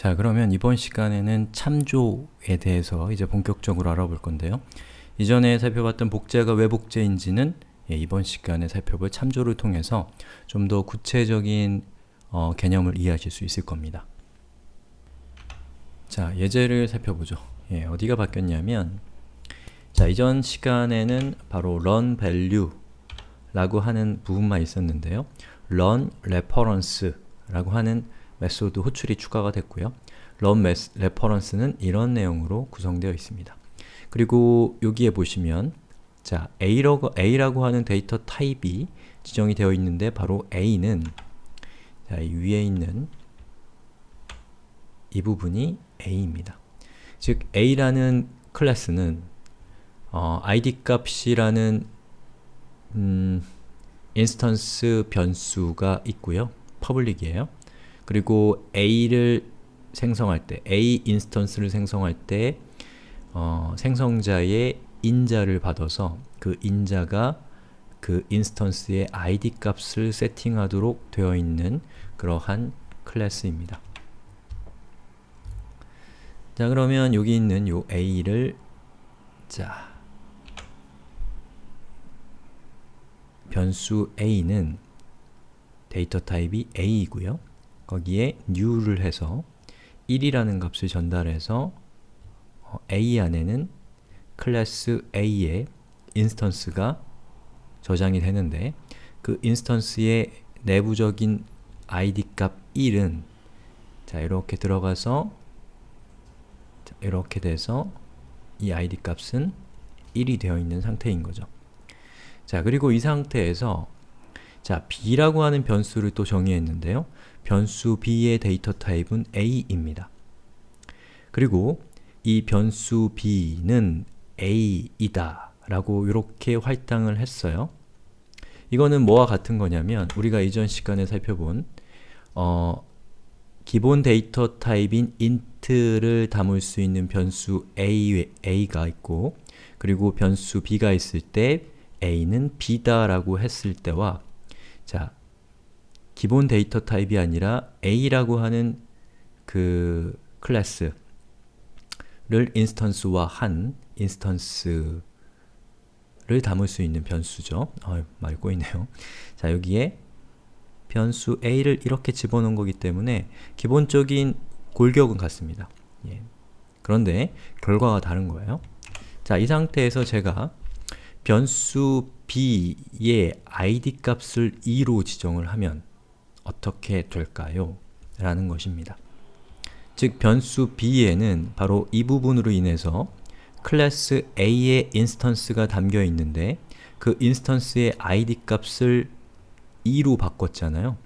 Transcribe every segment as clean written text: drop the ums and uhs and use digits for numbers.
자, 그러면 이번 시간에는 참조에 대해서 이제 본격적으로 알아볼 건데요. 이전에 살펴봤던 복제가 왜 복제인지는 이번 시간에 살펴볼 참조를 통해서 좀 더 구체적인 개념을 이해하실 수 있을 겁니다. 자, 예제를 살펴보죠. 어디가 바뀌었냐면, 자, 이전 시간에는 바로 run value 라고 하는 부분만 있었는데요. run reference 라고 하는 메소드 호출이 추가가 됐고요. run reference는 이런 내용으로 구성되어 있습니다. 그리고 여기에 보시면 자, A라고 하는 데이터 타입이 지정이 되어 있는데 바로 A는 자, 이 위에 있는 이 부분이 A입니다. 즉, A라는 클래스는 id 값이라는 인스턴스 변수가 있고요. 퍼블릭이에요. 그리고 A를 생성할 때, A 인스턴스를 생성할 때 생성자의 인자를 받아서 그 인자가 그 인스턴스의 id 값을 세팅하도록 되어 있는 그러한 클래스입니다. 자, 그러면 여기 있는 요 A를 자, 변수 A는 데이터 타입이 A이고요. 거기에 new를 해서 1이라는 값을 전달해서 A 안에는 클래스 A의 인스턴스가 저장이 되는데 그 인스턴스의 내부적인 id 값 1은 자, 이렇게 들어가서 자, 이렇게 돼서 이 id 값은 1이 되어 있는 상태인 거죠. 자, 그리고 이 상태에서 자, b라고 하는 변수를 또 정의했는데요. 변수 b의 데이터 타입은 a입니다. 그리고 이 변수 b는 a이다 라고 이렇게 할당을 했어요. 이거는 뭐와 같은 거냐면 우리가 이전 시간에 살펴본 기본 데이터 타입인 int를 담을 수 있는 변수 a가 있고 그리고 변수 b가 있을 때 a는 b다 라고 했을 때와 자, 기본 데이터 타입이 아니라 a라고 하는 그 클래스를 인스턴스와 한 인스턴스를 담을 수 있는 변수죠. 말이 꼬이네요. 자, 여기에 변수 a를 이렇게 집어넣은 거기 때문에 기본적인 골격은 같습니다. 그런데 결과가 다른 거예요. 자, 이 상태에서 제가 변수 b의 id 값을 2로 지정을 하면 어떻게 될까요? 라는 것입니다. 즉, 변수 b에는 바로 이 부분으로 인해서 클래스 a의 인스턴스가 담겨 있는데 그 인스턴스의 id 값을 2로 바꿨잖아요.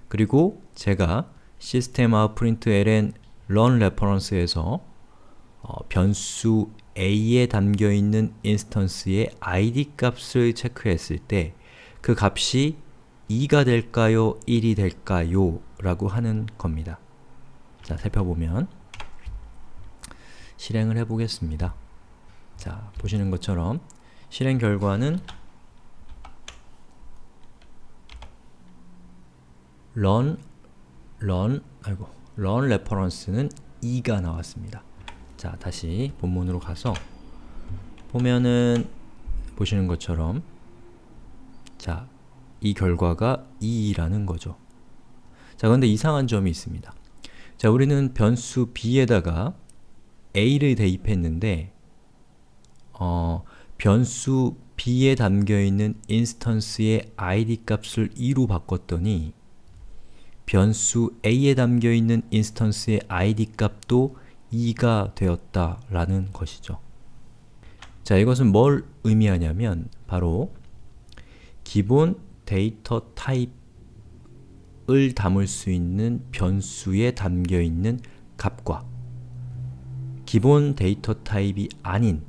그리고 제가 system.out.println run reference에서 변수 a에 담겨있는 인스턴스의 id 값을 체크했을 때 그 값이 2가 될까요? 1이 될까요? 라고 하는 겁니다. 자, 살펴보면 실행을 해보겠습니다. 자, 보시는 것처럼 실행 결과는 run reference는 2가 나왔습니다. 자, 다시 본문으로 가서 보면은 보시는 것처럼 자, 이 결과가 2라는 거죠. 자, 그런데 이상한 점이 있습니다. 자, 우리는 변수 b에다가 a를 대입했는데 변수 b에 담겨있는 인스턴스의 id 값을 2로 바꿨더니 변수 a에 담겨있는 인스턴스의 id 값도 2가 되었다라는 것이죠. 자, 이것은 뭘 의미하냐면 바로 기본 데이터 타입을 담을 수 있는 변수에 담겨있는 값과 기본 데이터 타입이 아닌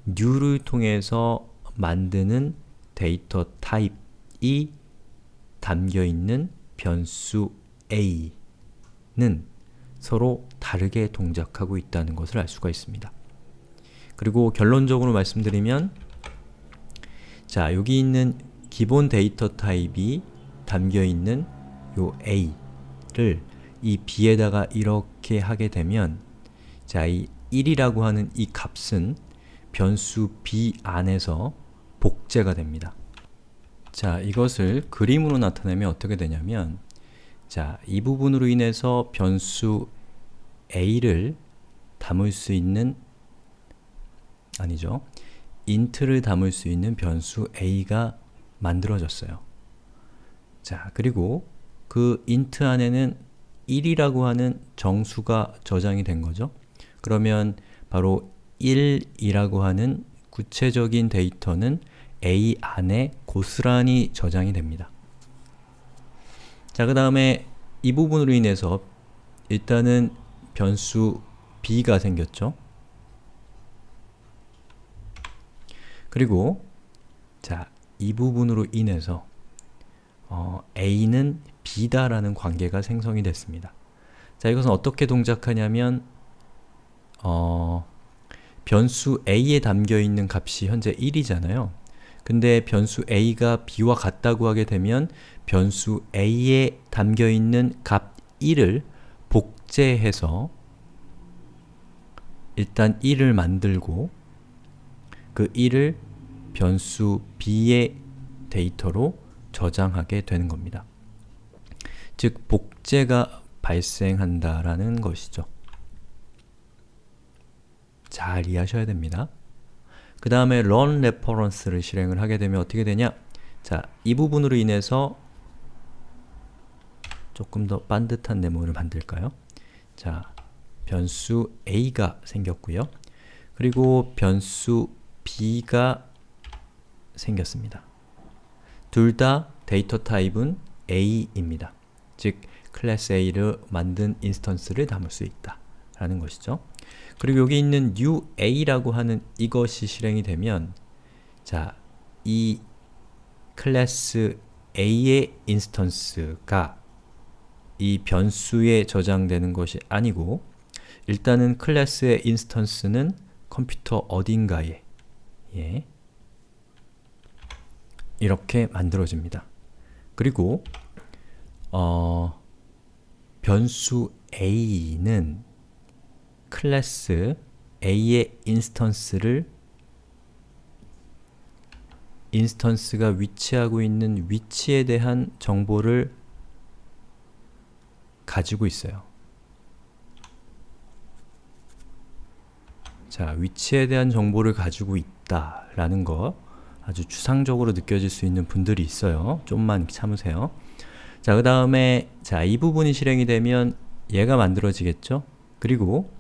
new를 통해서 만드는 데이터 타입이 담겨있는 변수 a는 서로 다르게 동작하고 있다는 것을 알 수가 있습니다. 그리고 결론적으로 말씀드리면 자, 여기 있는 기본 데이터 타입이 담겨있는 요 a를 이 b에다가 이렇게 하게 되면 자, 이 1이라고 하는 이 값은 변수 b 안에서 복제가 됩니다. 자, 이것을 그림으로 나타내면 어떻게 되냐면 자, 이 부분으로 인해서 변수 a를 담을 수 있는 아니죠. int를 담을 수 있는 변수 a가 만들어졌어요. 자, 그리고 그 int 안에는 1이라고 하는 정수가 저장이 된 거죠. 그러면 바로 1이라고 하는 구체적인 데이터는 a 안에 고스란히 저장이 됩니다. 자, 그 다음에 이 부분으로 인해서 일단은 변수 b가 생겼죠. 그리고 자, 이 부분으로 인해서 a는 b다라는 관계가 생성이 됐습니다. 자, 이것은 어떻게 동작하냐면 변수 a에 담겨있는 값이 현재 1이잖아요. 근데 변수 a가 b와 같다고 하게 되면 변수 a에 담겨있는 값 1을 복제해서 일단 1을 만들고 그 1을 변수 b의 데이터로 저장하게 되는 겁니다. 즉, 복제가 발생한다라는 것이죠. 잘 이해하셔야 됩니다. 그 다음에 run reference를 실행을 하게 되면 어떻게 되냐? 자, 이 부분으로 인해서 조금 더 반듯한 네모를 만들까요? 자, 변수 a가 생겼고요. 그리고 변수 b가 생겼습니다. 둘 다 데이터 타입은 a입니다. 즉, 클래스 a를 만든 인스턴스를 담을 수 있다 라는 것이죠. 그리고 여기 있는 new_a라고 하는 이것이 실행이 되면 자, 이 클래스 a의 인스턴스가 이 변수에 저장되는 것이 아니고 일단은 클래스의 인스턴스는 컴퓨터 어딘가에 이렇게 만들어집니다. 그리고 변수 a는 클래스 a의 인스턴스가 위치하고 있는 위치에 대한 정보를 가지고 있어요. 자, 위치에 대한 정보를 가지고 있다라는 거 아주 추상적으로 느껴질 수 있는 분들이 있어요. 좀만 참으세요. 자, 그 다음에 자, 이 부분이 실행이 되면 얘가 만들어지겠죠? 그리고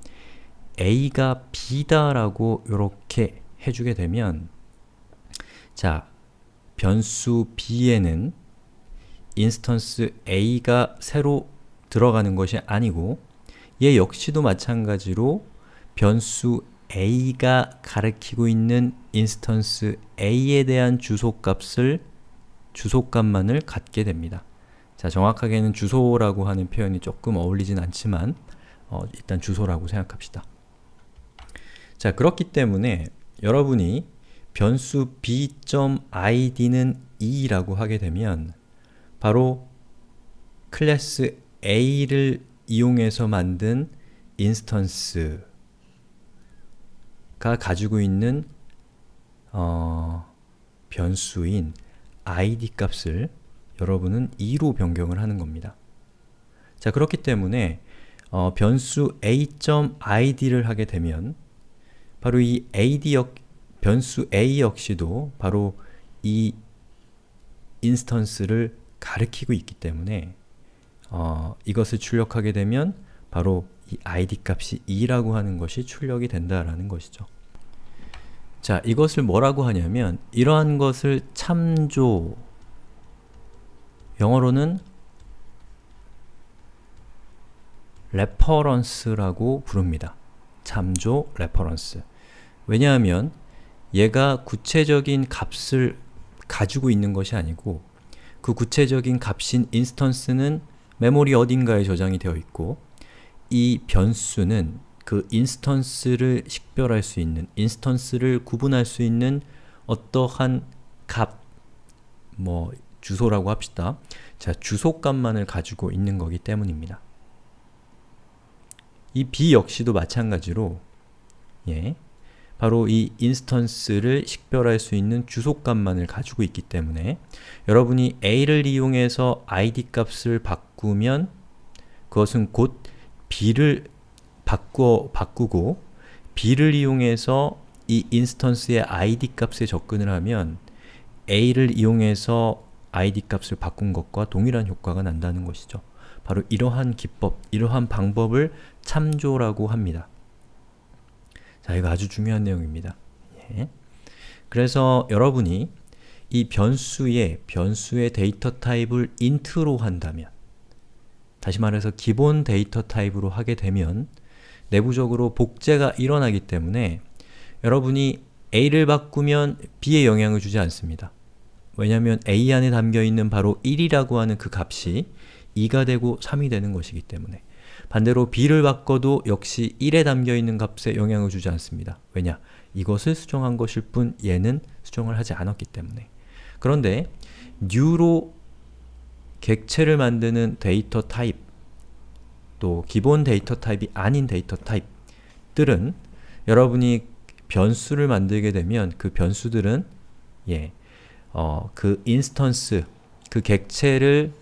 a가 b다라고 이렇게 해주게 되면 자, 변수 b에는 인스턴스 a가 새로 들어가는 것이 아니고 얘 역시도 마찬가지로 변수 a가 가리키고 있는 인스턴스 a에 대한 주소값만을 갖게 됩니다. 자, 정확하게는 주소라고 하는 표현이 조금 어울리진 않지만 일단 주소라고 생각합시다. 자, 그렇기 때문에 여러분이 변수 b.id는 2라고 하게 되면 바로 클래스 a를 이용해서 만든 인스턴스가 가지고 있는 변수인 id 값을 여러분은 2로 변경을 하는 겁니다. 자, 그렇기 때문에 변수 a.id를 하게 되면 바로 이 변수 a 역시도 바로 이 인스턴스를 가리키고 있기 때문에 이것을 출력하게 되면 바로 이 id 값이 2라고 하는 것이 출력이 된다라는 것이죠. 자, 이것을 뭐라고 하냐면 이러한 것을 참조, 영어로는 reference라고 부릅니다. 참조, reference. 왜냐하면 얘가 구체적인 값을 가지고 있는 것이 아니고 그 구체적인 값인 인스턴스는 메모리 어딘가에 저장이 되어 있고 이 변수는 그 인스턴스를 식별할 수 있는, 인스턴스를 구분할 수 있는 어떠한 값, 주소라고 합시다. 자, 주소값만을 가지고 있는 거기 때문입니다. 이 B 역시도 마찬가지로 예, 바로 이 인스턴스를 식별할 수 있는 주소값만을 가지고 있기 때문에 여러분이 A를 이용해서 id 값을 바꾸면 그것은 곧 B를 바꾸고 B를 이용해서 이 인스턴스의 id 값에 접근을 하면 A를 이용해서 id 값을 바꾼 것과 동일한 효과가 난다는 것이죠. 바로 이러한 기법, 이러한 방법을 참조라고 합니다. 자, 이거 아주 중요한 내용입니다. 예. 그래서 여러분이 이 변수의 데이터 타입을 int로 한다면, 다시 말해서 기본 데이터 타입으로 하게 되면 내부적으로 복제가 일어나기 때문에 여러분이 A를 바꾸면 B에 영향을 주지 않습니다. 왜냐하면 A 안에 담겨있는 바로 1이라고 하는 그 값이 2가 되고 3이 되는 것이기 때문에 반대로 B를 바꿔도 역시 1에 담겨있는 값에 영향을 주지 않습니다. 왜냐? 이것을 수정한 것일 뿐 얘는 수정을 하지 않았기 때문에. 그런데 new로 객체를 만드는 데이터 타입, 또 기본 데이터 타입이 아닌 데이터 타입들은 여러분이 변수를 만들게 되면 그 변수들은 그 인스턴스, 그 객체를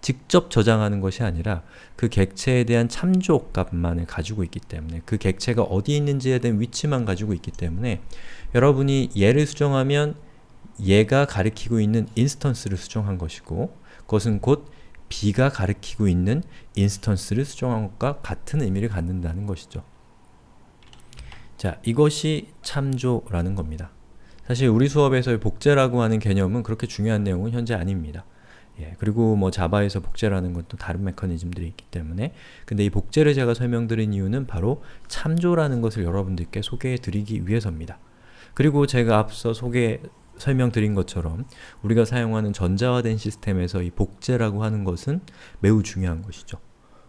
직접 저장하는 것이 아니라 그 객체에 대한 참조 값만을 가지고 있기 때문에 그 객체가 어디 있는지에 대한 위치만 가지고 있기 때문에 여러분이 얘를 수정하면 얘가 가리키고 있는 인스턴스를 수정한 것이고 그것은 곧 B가 가리키고 있는 인스턴스를 수정한 것과 같은 의미를 갖는다는 것이죠. 자, 이것이 참조라는 겁니다. 사실 우리 수업에서의 복제라고 하는 개념은 그렇게 중요한 내용은 현재 아닙니다. 예, 그리고 뭐 자바에서 복제라는 것도 다른 메커니즘들이 있기 때문에 근데 이 복제를 제가 설명드린 이유는 바로 참조라는 것을 여러분들께 소개해 드리기 위해서입니다. 그리고 제가 앞서 설명드린 것처럼 우리가 사용하는 전자화된 시스템에서 이 복제라고 하는 것은 매우 중요한 것이죠.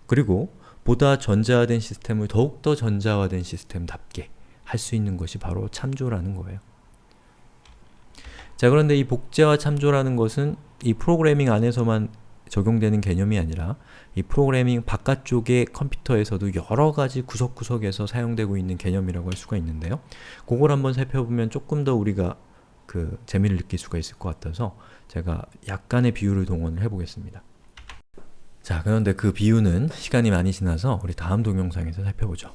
그리고 보다 전자화된 시스템을 더욱더 전자화된 시스템답게 할 수 있는 것이 바로 참조라는 거예요. 자, 그런데 이 복제와 참조라는 것은 이 프로그래밍 안에서만 적용되는 개념이 아니라 이 프로그래밍 바깥쪽의 컴퓨터에서도 여러가지 구석구석에서 사용되고 있는 개념이라고 할 수가 있는데요. 그걸 한번 살펴보면 조금 더 우리가 재미를 느낄 수가 있을 것 같아서 제가 약간의 비유를 동원을 해보겠습니다. 자, 그런데 그 비유는 시간이 많이 지나서 우리 다음 동영상에서 살펴보죠.